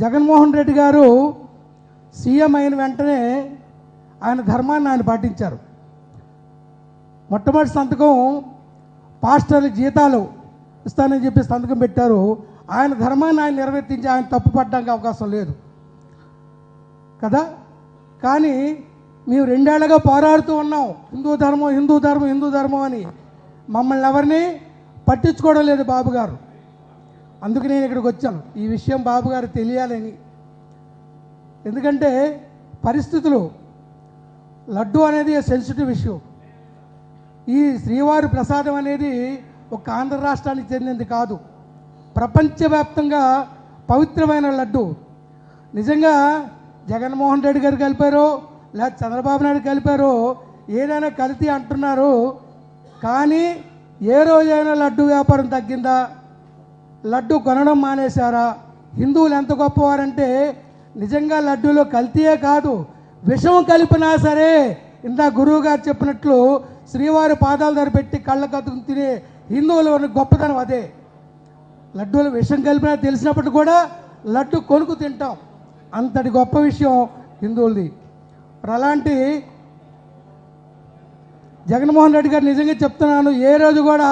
జగన్మోహన్ రెడ్డి గారు సీఎం అయిన వెంటనే ఆయన ధర్మాన్ని ఆయన పాటించారు. మొట్టమొదటి సంతకం పాస్టర్ల జీతాలు ఇస్తానని చెప్పి సంతకం పెట్టారు. ఆయన ధర్మాన్ని ఆయన నెరవేర్తించి ఆయన తప్పు పడడానికి అవకాశం లేదు కదా. కానీ మేము 2 ఏళ్లుగా పోరాడుతూ ఉన్నాం, హిందూ ధర్మం హిందూ ధర్మం హిందూ ధర్మం అని. మమ్మల్ని ఎవరిని పట్టించుకోవడం లేదు బాబు గారు. అందుకు నేను ఇక్కడికి వచ్చాను, ఈ విషయం బాబు గారు తెలియాలని. ఎందుకంటే పరిస్థితులు, లడ్డు అనేది సెన్సిటివ్ ఇష్యూ. ఈ శ్రీవారి ప్రసాదం అనేది ఒక ఆంధ్ర రాష్ట్రానికి చెందింది కాదు, ప్రపంచవ్యాప్తంగా పవిత్రమైన లడ్డు. నిజంగా జగన్మోహన్ రెడ్డి గారు కలిపారో లేదా చంద్రబాబు నాయుడు కలిపారో ఏదైనా కల్తీ అంటున్నారు, కానీ ఏ రోజైనా లడ్డు వ్యాపారం తగ్గిందా? లడ్డు కొనడం మానేశారా? హిందువులు ఎంత గొప్పవారంటే నిజంగా లడ్డూలో కల్తీయే కాదు, విషం కలిపినా సరే ఇంత గురువు గారు చెప్పినట్లు శ్రీవారి పాదాల దగ్గర పెట్టి కళ్ళ కత్తుకుని తినే హిందువుల గొప్పతనం అదే. లడ్డూలో విషం కలిపినా తెలిసినప్పుడు కూడా లడ్డు కొనుక్కు తింటాం, అంతటి గొప్ప విషయం హిందువులది. అలాంటి జగన్మోహన్ రెడ్డి గారు నిజంగా చెప్తున్నాను, ఏ రోజు కూడా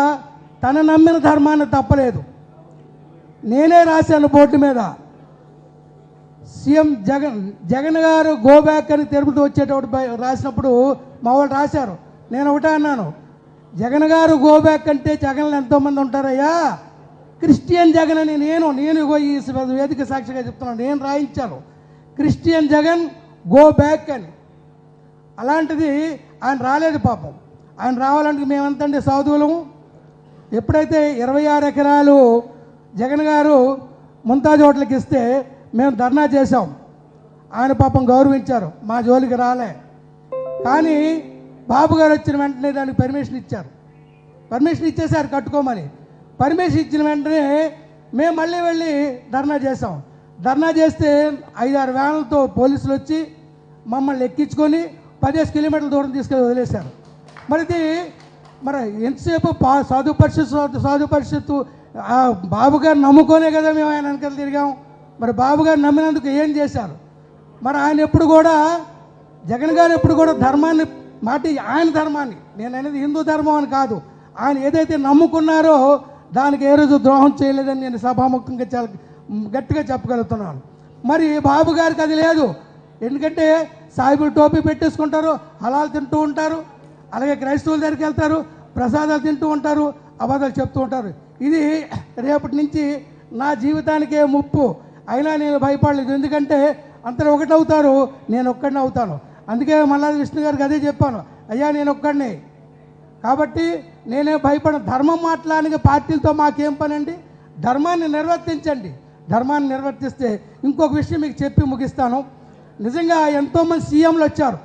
తన నమ్మిన ధర్మాన్ని తప్పలేదు. నేనే రాశాను బోర్డు మీద, సీఎం జగన్ గారు గో బ్యాక్ అని తిరుపతి వచ్చేటప్పుడు రాసినప్పుడు మా వాళ్ళు రాశారు. నేను ఒకటే అన్నాను, జగన్ గారు గో బ్యాక్ అంటే జగన్లు ఎంతోమంది ఉంటారయ్యా, క్రిస్టియన్ జగన్ అని నేను ఈ వేదిక సాక్షిగా చెప్తున్నాను, నేను రాయించాను క్రిస్టియన్ జగన్ గో బ్యాక్ అని. అలాంటిది ఆయన రాలేదు పాపం. ఆయన రావాలంటే మేమంతండి సాధువులము. ఎప్పుడైతే 26 ఎకరాలు జగన్ గారు ముంతాజ్ హోటల్కి ఇస్తే మేము ధర్నా చేశాం, ఆయన పాపం గౌరవించారు, మా జోలికి రాలే. కానీ బాబు గారు వచ్చిన వెంటనే దానికి పర్మిషన్ ఇచ్చారు, పర్మిషన్ ఇచ్చేసారు కట్టుకోమని. పర్మిషన్ ఇచ్చిన వెంటనే మేము మళ్ళీ వెళ్ళి ధర్నా చేసాం. ధర్నా చేస్తే 5-6 వ్యాన్లతో పోలీసులు వచ్చి మమ్మల్ని ఎక్కించుకొని 15 కిలోమీటర్ల దూరం తీసుకెళ్ళి వదిలేశారు. మరి ఎంతసేపు సాధు పరిషత్తు బాబు గారు నమ్ముకోనే కదా మేము ఆయన వెనకాల తిరిగాం. మరి బాబు గారు నమ్మినందుకు ఏం చేశారు? మరి ఆయన ఎప్పుడు కూడా, జగన్ గారు ఎప్పుడు కూడా ధర్మాన్ని ఆయన ధర్మాన్ని, నేను అనేది హిందూ ధర్మం అని కాదు, ఆయన ఏదైతే నమ్ముకున్నారో దానికి ఏ రోజు ద్రోహం చేయలేదని నేను సభాముఖంగా చాలా గట్టిగా చెప్పగలుగుతున్నాను. మరి బాబు గారికి అది లేదు. ఎందుకంటే సాయిబులు టోపీ పెట్టేసుకుంటారు, హలాలు తింటూ ఉంటారు, అలాగే క్రైస్తవుల దగ్గరికి వెళ్తారు, ప్రసాదాలు తింటూ ఉంటారు, అబద్ధాలు చెప్తూ ఉంటారు. ఇది రేపటి నుంచి నా జీవితానికే ముప్పు. అయినా నేను భయపడలేదు, ఎందుకంటే అందరూ ఒకటవుతారు, నేను ఒక్కడిని అవుతాను. అందుకే మల్లాది విష్ణు గారికి అదే చెప్పాను, అయ్యా నేను ఒక్కడిని కాబట్టి నేనే భయపడను. ధర్మం మాట్లాడడానికి పార్టీలతో మాకేం పని అండి? ధర్మాన్ని నిర్వర్తించండి. ధర్మాన్ని నిర్వర్తిస్తే ఇంకొక విషయం మీకు చెప్పి ముగిస్తాను. నిజంగా ఎంతోమంది సీఎంలు వచ్చారు,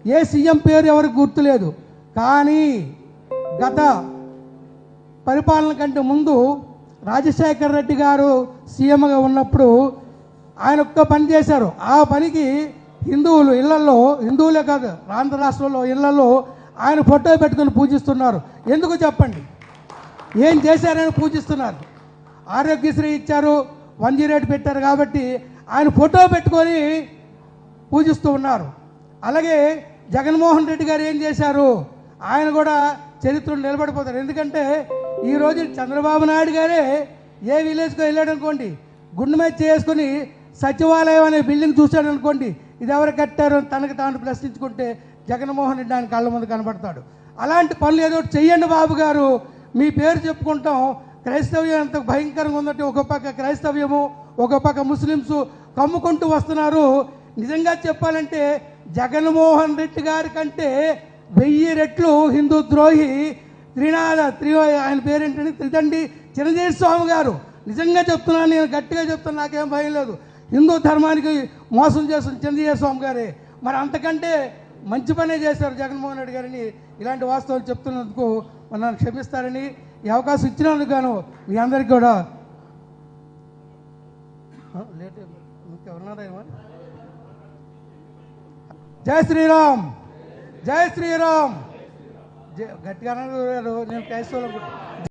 ఏ సీఎం పేరు ఎవరికి గుర్తులేదు. కానీ గత పరిపాలన కంటే ముందు రాజశేఖర్ రెడ్డి గారు సీఎంగా ఉన్నప్పుడు ఆయన ఒక్క పని చేశారు. ఆ పనికి హిందువులు ఇళ్లలో, హిందువులే కాదు ఆంధ్ర రాష్ట్రంలో ఇళ్లలో ఆయన ఫోటో పెట్టుకుని పూజిస్తున్నారు. ఎందుకు చెప్పండి? ఏం చేశారని పూజిస్తున్నారు? ఆరోగ్యశ్రీ ఇచ్చారు, 108 పెట్టారు కాబట్టి ఆయన ఫోటో పెట్టుకొని పూజిస్తూ ఉన్నారు. అలాగే జగన్మోహన్ రెడ్డి గారు ఏం చేశారు? ఆయన కూడా చరిత్రలో నిలబడిపోతారు. ఎందుకంటే ఈరోజు చంద్రబాబు నాయుడు గారే ఏ విలేజ్కి వెళ్ళాడు అనుకోండి, గుండె మీద చేసుకొని సచివాలయం అనే బిల్డింగ్ చూశాడు అనుకోండి, ఇది ఎవరు కట్టారు తనకు తాను ప్రశ్నించుకుంటే జగన్మోహన్ రెడ్డి ఆయన కళ్ళ ముందు కనబడతాడు. అలాంటి పనులు ఏదో చెయ్యండి బాబు గారు. మీ పేరు చెప్పుకుంటాం, క్రైస్తవ్యం ఎంత భయంకరంగా ఉందంటే ఒక పక్క క్రైస్తవ్యము, ఒక పక్క ముస్లిమ్స్ కమ్ముకుంటూ వస్తున్నారు. నిజంగా చెప్పాలంటే జగన్మోహన్ రెడ్డి గారి కంటే 1000 రెట్లు హిందూ ద్రోహి ఆయన పేరేంటంటే త్రిదండి చిరంజీవి స్వామి గారు. నిజంగా చెప్తున్నాను, నేను గట్టిగా చెప్తున్నాను, నాకేం భయం లేదు. హిందూ ధర్మానికి మోసం చేస్తున్న చిరంజీవి స్వామి గారే. మరి అంతకంటే మంచి పనే చేశారు జగన్మోహన్ రెడ్డి గారిని. ఇలాంటి వాస్తవాలు చెప్తున్నందుకు నన్ను క్షమిస్తారని, ఈ అవకాశం ఇచ్చినందుకు గాను మీ అందరికీ కూడా లేట్ ఇంకెవరున్నారేమో. జై శ్రీరామ్, జై శ్రీరామ్. గట్టిగా నేను క్రైస్తవులు